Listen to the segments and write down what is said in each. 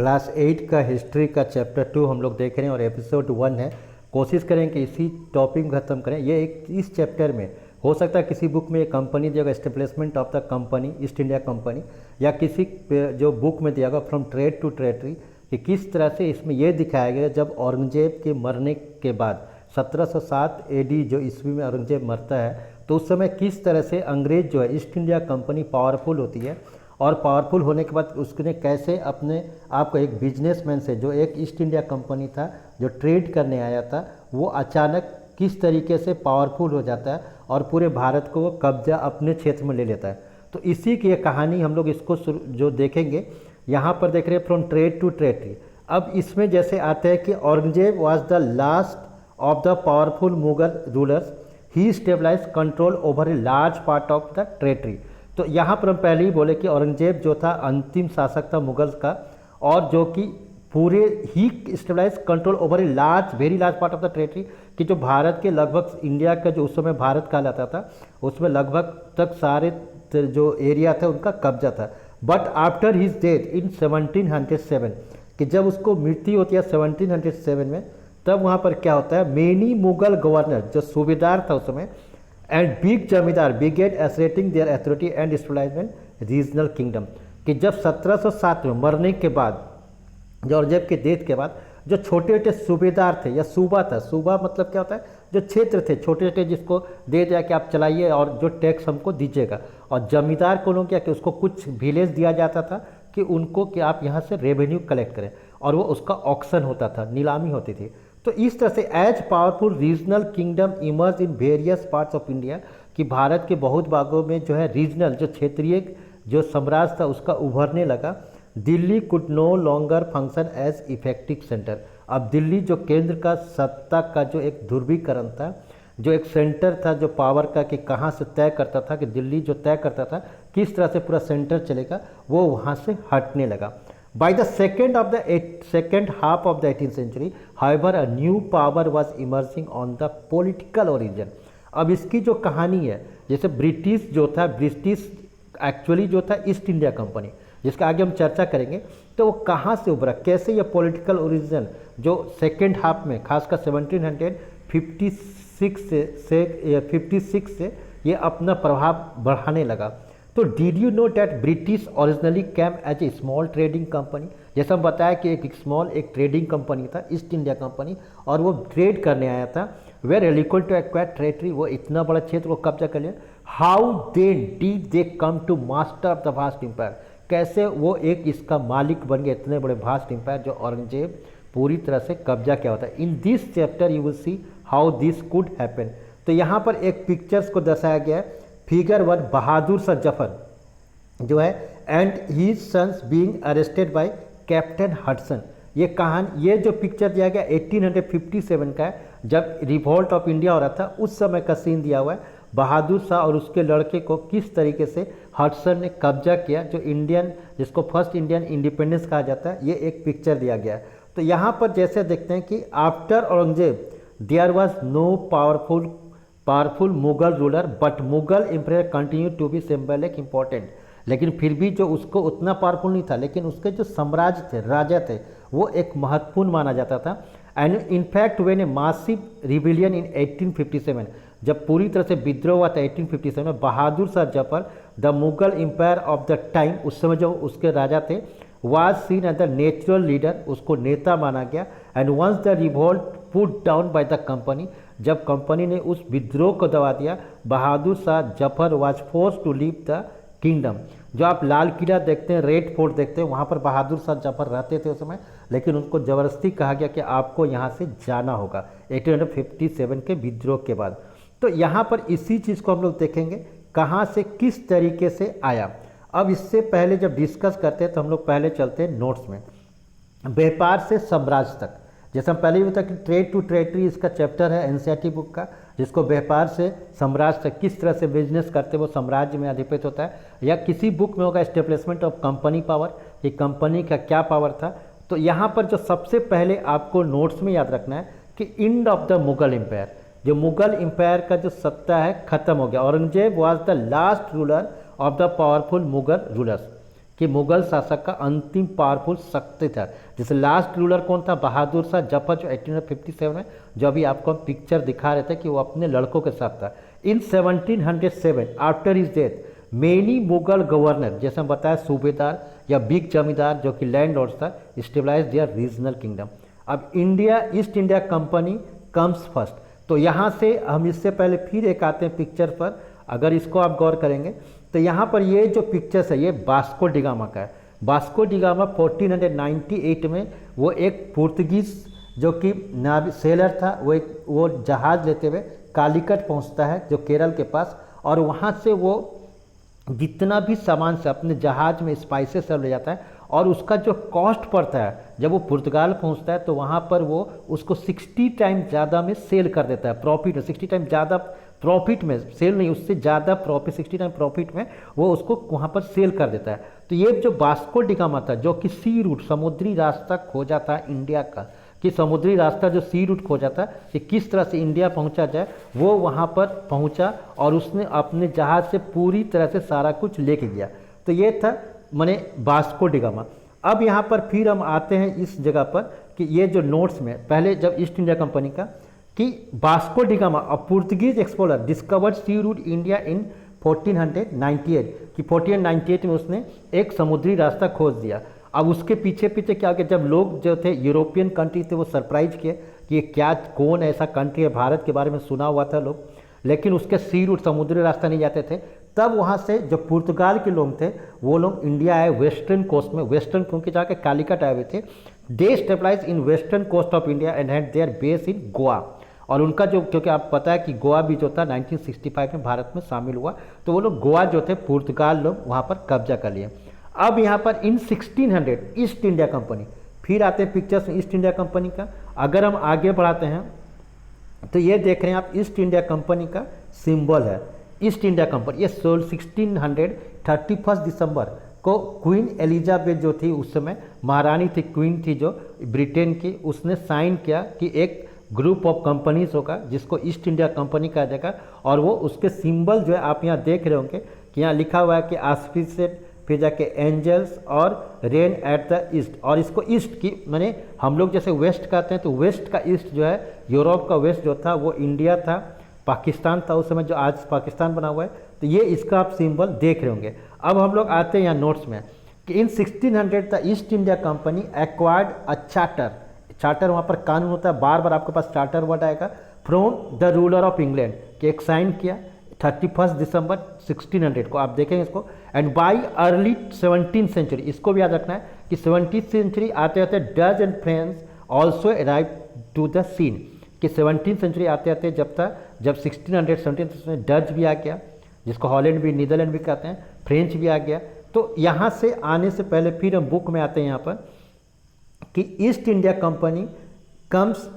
Class 8 का history का chapter 2 हम लोग देख रहे हैं और एपिसोड 1 है। कोशिश करें कि इसी टॉपिक में ख़त्म करें। ये एक इस चैप्टर में हो सकता है किसी बुक में ये कंपनी दिया होगा establishment of the company east India company, या किसी जो बुक में दिया होगा फ्रॉम ट्रेड टू टेरेटरी, कि किस तरह से इसमें यह दिखाया गया जब औरंगजेब के मरने के बाद 1707 एडी जो ईस्वी में औरंगजेब मरता है, तो उस समय किस तरह से अंग्रेज जो है ईस्ट इंडिया कंपनी पावरफुल होती है, और पावरफुल होने के बाद उसने कैसे अपने आप को एक बिजनेसमैन से, जो एक ईस्ट इंडिया कंपनी था जो ट्रेड करने आया था, वो अचानक किस तरीके से पावरफुल हो जाता है और पूरे भारत को वो कब्जा अपने क्षेत्र में ले लेता है। तो इसी की एक कहानी हम लोग इसको जो देखेंगे, यहाँ पर देख रहे हैं फ्रॉम ट्रेड टू टेरेटरी। अब इसमें जैसे आते हैं कि Aurangzeb was the last of the powerful Mughal rulers, he stabilise control over a large part of the territory. तो यहाँ पर हम पहले ही बोले कि औरंगजेब जो था अंतिम शासक था मुगल्स का, और जो कि पूरे ही stabilise control over a large very large part of the territory, कि जो भारत के लगभग इंडिया का जो उस समय भारत कहलाता था उसमें लगभग तक सारे जो एरिया था उनका कब्जा था। But after his death in 1707, कि जब उसको मृत्यु होती है 1707 में, तब वहाँ पर क्या होता है, मेनी मुगल गवर्नर जो सूबेदार था उस समय and big zamindar began asserting their authority and stabilisement regional kingdom, कि जब 1707 में मरने के बाद, जो औरंगजेब के डेथ के बाद, जो छोटे छोटे सूबेदार थे या सूबा था, सूबा मतलब क्या होता है, जो क्षेत्र थे छोटे छोटे जिसको दे दिया कि आप चलाइए और जो टैक्स हमको दीजिएगा, और जमींदार को लोग क्या कि उसको कुछ विलेज दिया जाता था कि उनको कि आप यहाँ से रेवेन्यू कलेक्ट करें, और वो उसका ऑक्शन होता था, नीलामी होती थी। तो इस तरह से as powerful regional kingdom emerge in various parts of India, कि भारत के बहुत भागों में जो है रीजनल जो क्षेत्रीय जो साम्राज्य था उसका उभरने लगा। Delhi could no longer function as effective centre. अब दिल्ली जो केंद्र का सत्ता का जो एक ध्रुवीकरण था, जो एक सेंटर था जो पावर का, कि कहाँ से तय करता था, कि दिल्ली जो तय करता था किस तरह से पूरा सेंटर चलेगा, वो वहाँ से हटने लगा। By the second half of the 18th century, however, a new power was emerging on the political origin. अब इसकी जो कहानी है, जैसे ब्रिटिश जो था, ब्रिटिश एक्चुअली जो था ईस्ट इंडिया कंपनी, जिसका आगे हम चर्चा करेंगे, तो वो कहाँ से उभरा, कैसे ये पॉलिटिकल ओरिजिन जो सेकेंड हाफ में खासकर 1756 से ये अपना प्रभाव बढ़ाने लगा। तो did you know that British originally came as a small trading company, जैसा हम बताया कि एक ट्रेडिंग कंपनी था ईस्ट इंडिया कंपनी, और वो ट्रेड करने आया था। Where eligible to acquire territory, वो इतना बड़ा क्षेत्र को कब्जा कर लिया। How then did they come to master of the vast empire, कैसे वो एक इसका मालिक बन गए, इतने बड़े वास्ट एम्पायर जो औरंगजेब पूरी तरह से कब्जा किया होता है। In this chapter you will see how this could happen. तो यहाँ पर एक पिक्चर्स को दर्शाया गया है। फिगर 1, बहादुर शाह जफर जो है and his sons being arrested by captain Hudson. ये कहानी, ये जो पिक्चर दिया गया 1857 का है, जब रिवॉल्ट ऑफ इंडिया हो रहा था, उस समय का सीन दिया हुआ है। बहादुर शाह और उसके लड़के को किस तरीके से हडसन ने कब्जा किया, जो इंडियन, जिसको फर्स्ट इंडियन इंडिपेंडेंस कहा जाता है, ये एक पिक्चर दिया गया है। तो यहाँ पर जैसे देखते हैं कि after Aurangzeb there was no powerful Mughal ruler, but Mughal empire continue to be symbolic important. लेकिन फिर भी जो उसको उतना पावरफुल नहीं था, लेकिन उसके जो साम्राज्य थे, राजा थे, वो एक महत्वपूर्ण माना जाता था। And in fact when a massive rebellion in 1857, जब पूरी तरह से विद्रोह हुआ था 1857 में, Bahadur Shah Zafar the Mughal empire of the time, उस समय जो उसके राजा थे, was seen as the natural leader, उसको नेता माना गया। And once the revolt put down by the company, जब कंपनी ने उस विद्रोह को दबा दिया, Bahadur Shah Zafar was forced to leave the kingdom. जो आप लाल किला देखते हैं, रेड फोर्ट देखते हैं, वहाँ पर बहादुर शाह जफर रहते थे उस समय, लेकिन उनको ज़बरदस्ती कहा गया कि आपको यहाँ से जाना होगा 1857 के विद्रोह के बाद। तो यहाँ पर इसी चीज़ को हम लोग देखेंगे, कहाँ से किस तरीके से आया। अब इससे पहले जब डिस्कस करते हैं तो हम लोग पहले चलते हैं नोट्स में, व्यापार से साम्राज्य तक। जैसे हम पहले भी बताया कि ट्रेड टू टेरेटरी इसका चैप्टर है एनसीईआरटी बुक का, जिसको व्यापार से साम्राज्य तक किस तरह से बिजनेस करते वो साम्राज्य में अधिपति होता है, या किसी बुक में होगा एस्टेब्लिशमेंट ऑफ कंपनी पावर, कि कंपनी का क्या पावर था। तो यहाँ पर जो सबसे पहले आपको नोट्स में याद रखना है कि end of the Mughal empire, जो मुगल एम्पायर का जो सत्ता है खत्म हो गया। Aurangzeb was the last ruler of the powerful Mughal rulers, कि मुगल शासक का अंतिम पावरफुल शक्ति था। जैसे लास्ट रूलर कौन था, बहादुर शाह जफर, जो 1857 में, जो अभी आपको हम पिक्चर दिखा रहे थे कि वो अपने लड़कों के साथ था। इन 1707 after his death many Mughal governor, जैसे हम बताया सूबेदार या बिग जमींदार जो कि लैंड लॉर्ड्स था, स्टेबलाइज दियर रीजनल किंगडम। अब India east India company comes first. तो यहाँ से हम इससे पहले फिर एक आते हैं पिक्चर पर, अगर इसको आप गौर करेंगे तो यहाँ पर ये जो पिक्चर्स है ये वास्को डिगामा का है। वास्को डिगामा 1498 में वो एक पुर्तगीज जो कि सेलर था, वो जहाज़ लेते हुए कालीकट पहुँचता है जो केरल के पास, और वहाँ से वो जितना भी सामान से अपने जहाज़ में स्पाइसेस सब ले जाता है, और उसका जो कॉस्ट पड़ता है जब वो पुर्तगाल पहुंचता है तो वहाँ पर वो उसको 60 टाइम ज़्यादा में सेल कर देता है, प्रॉफिट में 60 टाइम ज़्यादा प्रॉफिट में, सेल नहीं उससे ज़्यादा प्रॉफिट, 60 टाइम प्रॉफिट में वो उसको वहाँ पर सेल कर देता है। तो ये जो वास्को डिगामा था जो कि सी रूट समुद्री रास्ता खोजा था इंडिया का, कि समुद्री रास्ता जो सी रूट खोजा था कि किस तरह से इंडिया पहुंचा जाए, वो वहाँ पर पहुंचा और उसने अपने जहाज़ से पूरी तरह से सारा कुछ लेके गया। तो ये था माने वास्को डिगामा। अब यहाँ पर फिर हम आते हैं इस जगह पर कि ये जो नोट्स में पहले जब ईस्ट इंडिया कंपनी का कि Vasco da Gama a Portuguese explorer discovered sea route India in 1498 कि 1498 में उसने एक समुद्री रास्ता खोज दिया। अब उसके पीछे पीछे क्या किया, जब लोग जो थे यूरोपियन कंट्री थे वो सरप्राइज किए कि ये क्या, कौन ऐसा कंट्री है, भारत के बारे में सुना हुआ था लोग, लेकिन उसके सी रूट समुद्री रास्ता नहीं जाते थे। तब वहाँ से जो पुर्तगाल के लोग थे वो लोग इंडिया आए वेस्टर्न कोस्ट में, वेस्टर्न क्योंकि जाके कालीकट आए हुए थे। They stabilise in western coast of India and had their base in Goa. और उनका जो, क्योंकि आप पता है कि गोवा भी जो था 1965 में भारत में शामिल हुआ, तो वो लोग गोवा जो थे पुर्तगाल लोग वहाँ पर कब्जा कर लिए। अब यहाँ पर इन 1600 ईस्ट इंडिया कंपनी, फिर आते हैं पिक्चर्स में ईस्ट इंडिया कंपनी का। अगर हम आगे बढ़ाते हैं तो ये देख रहे हैं आप ईस्ट इंडिया कंपनी का सिंबल है ईस्ट इंडिया कंपनी। ये 1631 दिसंबर को क्वीन एलिजाबेथ जो थी उस समय महारानी थी, क्वीन थी जो ब्रिटेन की, उसने साइन किया कि एक ग्रुप ऑफ कंपनीज होगा जिसको ईस्ट इंडिया कंपनी कहा जाएगा। और वो उसके सिंबल जो है आप यहाँ देख रहे होंगे कि यहाँ लिखा हुआ है कि ऑस्पिसेड, फिर जाके एंजल्स और रेन एट द ईस्ट। और इसको ईस्ट की माने हम लोग जैसे वेस्ट कहते हैं, तो वेस्ट का ईस्ट जो है, यूरोप का वेस्ट जो था वो इंडिया था, पाकिस्तान था उस समय जो आज पाकिस्तान बना हुआ है। तो ये इसका आप सिंबल देख रहे होंगे। अब हम लोग आते हैं यहाँ नोट्स में कि इन 1600 the east India company acquired a charter, charter वहाँ पर कानून होता है, बार बार आपके पास चार्टर वर्ड आएगा, from the ruler of England, कि एक साइन किया 31 दिसंबर 1600 को, आप देखेंगे इसको। And by early 17th century, इसको भी याद रखना है कि 17th सेंचुरी आते आते Dutch and French also arrive to the scene, कि 17th सेंचुरी आते आते जब 1600 में डच भी आ गया, जिसको हॉलैंड भी, नीदरलैंड भी कहते हैं, फ्रेंच भी आ गया। तो यहाँ से आने से पहले फिर हम बुक में आते हैं यहाँ पर कि east India company comes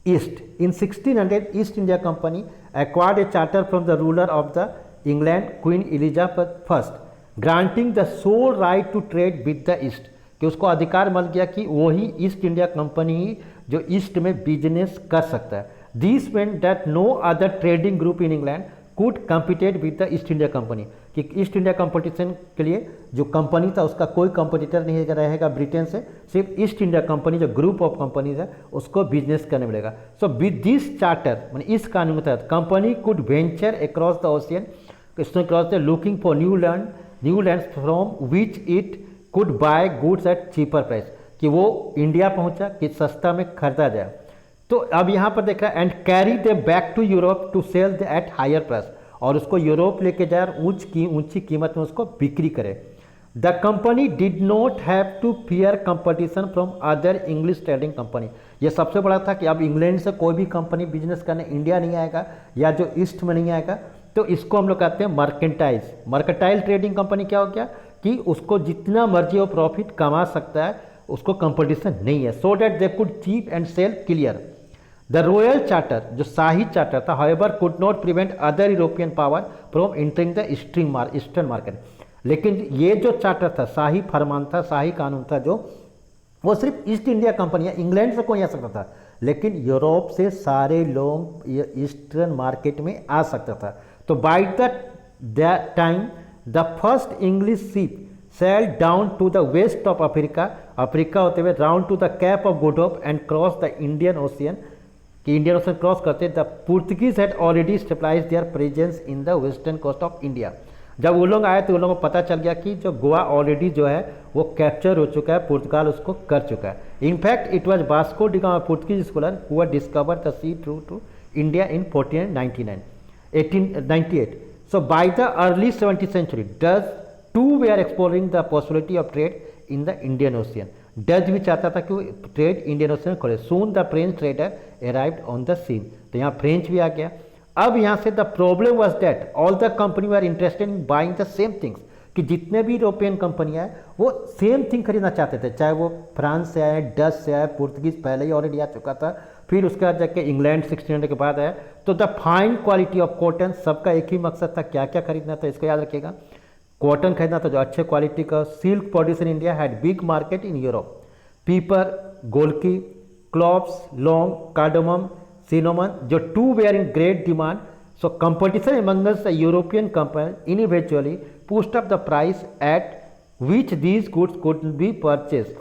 east. In 1600 east India company acquired a charter from the ruler of the England Queen Elizabeth I, granting the sole right to trade with the East, कि उसको अधिकार मिल गया कि वही ईस्ट इंडिया कंपनी ही जो east में business कर सकता है। This meant that no other trading group in England could compete with the east India company, कि ईस्ट इंडिया कंपटीशन के लिए जो कंपनी था उसका कोई कंपटीटर नहीं रहेगा ब्रिटेन से, सिर्फ ईस्ट इंडिया कंपनी जो ग्रुप ऑफ कंपनीज है उसको बिजनेस करने मिलेगा। सो विद दिस चार्टर मैंने इस कानून के तहत company could venture across the ocean, cross the looking for new land from which it could bye goods at cheaper price, कि वो इंडिया पहुंचा कि सस्ता में खरीदा जाए। तो अब यहाँ पर देख रहा है and carry they back to Europe to sell the at higher price, और उसको यूरोप लेके जाए और ऊंची कीमत में उसको बिक्री करे। The company did not have to fear competition from other English trading company. ये सबसे बड़ा था कि अब इंग्लैंड से कोई भी कंपनी बिजनेस करने इंडिया नहीं आएगा या जो ईस्ट में नहीं आएगा, तो इसको हम लोग कहते हैं मर्केंटाइल ट्रेडिंग कंपनी। क्या हो गया कि उसको जितना मर्जी हो प्रॉफिट कमा सकता है, उसको कंपटीशन नहीं है, so that they could cheap and sell clear. The royal charter जो शाही चार्टर था however could not prevent other European power from entering the eastern market. लेकिन ये जो चार्टर था, शाही फरमान था, शाही कानून था, जो वो सिर्फ ईस्ट इंडिया कंपनी या इंग्लैंड से कोई आ सकता था, लेकिन यूरोप से सारे लोग ईस्टर्न मार्केट में आ सकता था। तो by the time the first English ship sail down to the west of Africa, Africa होते हुए round to the cape of good hope and cross the Indian ocean, कि इंडियन ओशन क्रॉस करते the Portuguese had already stabilise their presence in the western coast of India. जब वो लोग आए तो उन लोगों को पता चल गया कि जो गोवा ऑलरेडी जो है वो कैप्चर हो चुका है, पुर्तगाल उसको कर चुका है। In fact it was Vasco da Gama Portuguese scholar who had discovered the sea through to India in 1898। So by the early 17th century, Dutch too were exploring the possibility of trade in the Indian Ocean. Dutch भी चाहता था कि trade Indian ocean खोले। Soon the French trader arrived on the scene, तो यहाँ French भी आ गया। अब यहाँ से the problem was that all the company were interested in buying the same things, कि जितने भी यूरोपियन कंपनियाँ हैं वो सेम थिंग खरीदना चाहते थे, चाहे वो फ्रांस से आए, डच से आए, पुर्तगीज पहले ही ऑलरेडी आ चुका था, फिर उसके बाद जाके इंग्लैंड 1600 के बाद आया। तो the fine quality of cotton, सबका एक ही मकसद था, क्या क्या खरीदना था इसको याद रखिएगा, कॉटन खरीदना था जो अच्छे क्वालिटी का। Silk produce in India had big market in Europe, pepper, गोल्की, क्लॉव्स, लौंग, कार्डमम, सिनेमन, जो too were in great demand. So competition amongst the European company eventually pushed up the price at which these goods could be purchase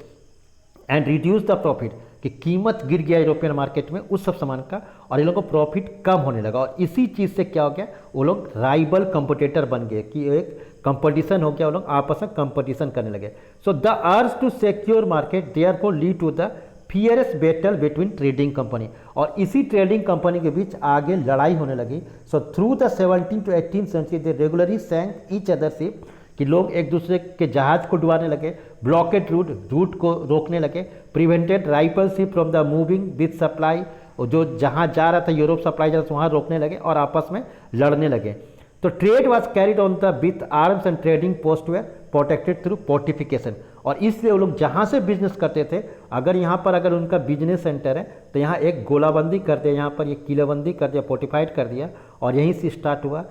and reduce the profit, कि कीमत गिर गया European market में उस सब सामान का और ये लोगों को प्रॉफिट कम होने लगा। और इसी चीज़ से क्या हो गया, वो लोग राइवल कंपटीटर बन गए, कि एक कंपटीशन हो गया, वो लोग आपस में कंपटीशन करने लगे। So the urge to secure market therefore lead to the fiercest battle between trading company, और इसी ट्रेडिंग कंपनी के बीच आगे लड़ाई होने लगी। So through the 17th to 18th century they regularly sank each other ship, कि लोग एक दूसरे के जहाज को डुबाने लगे, ब्लॉकेड रूट को रोकने लगे, prevented rifle ship from the moving with supply, और जो जहाँ जा रहा था यूरोप सप्लाई जा रहा था वहाँ रोकने लगे और आपस में लड़ने लगे। तो trade was carried on the with arms and trading post were protected through fortification, और इसलिए वो लोग जहाँ से बिजनेस करते थे, अगर यहाँ पर अगर उनका बिजनेस सेंटर है तो यहाँ एक गोलाबंदी कर दिया, यहाँ पर ये किलेबंदी कर दिया, फोर्टिफाइड कर दिया, और यहीं से स्टार्ट हुआ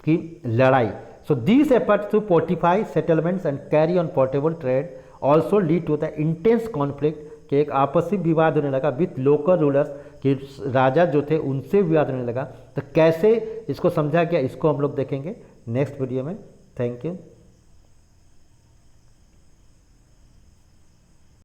कि लड़ाई। So these efforts to fortify settlements and carry on portable trade also lead to the intense conflict, कि एक आपसी विवाद होने लगा विथ लोकल रूलर्स, कि राजा जो थे उनसे विवाद होने लगा। तो कैसे इसको समझा गया, इसको हम लोग देखेंगे नेक्स्ट वीडियो में। Thank you.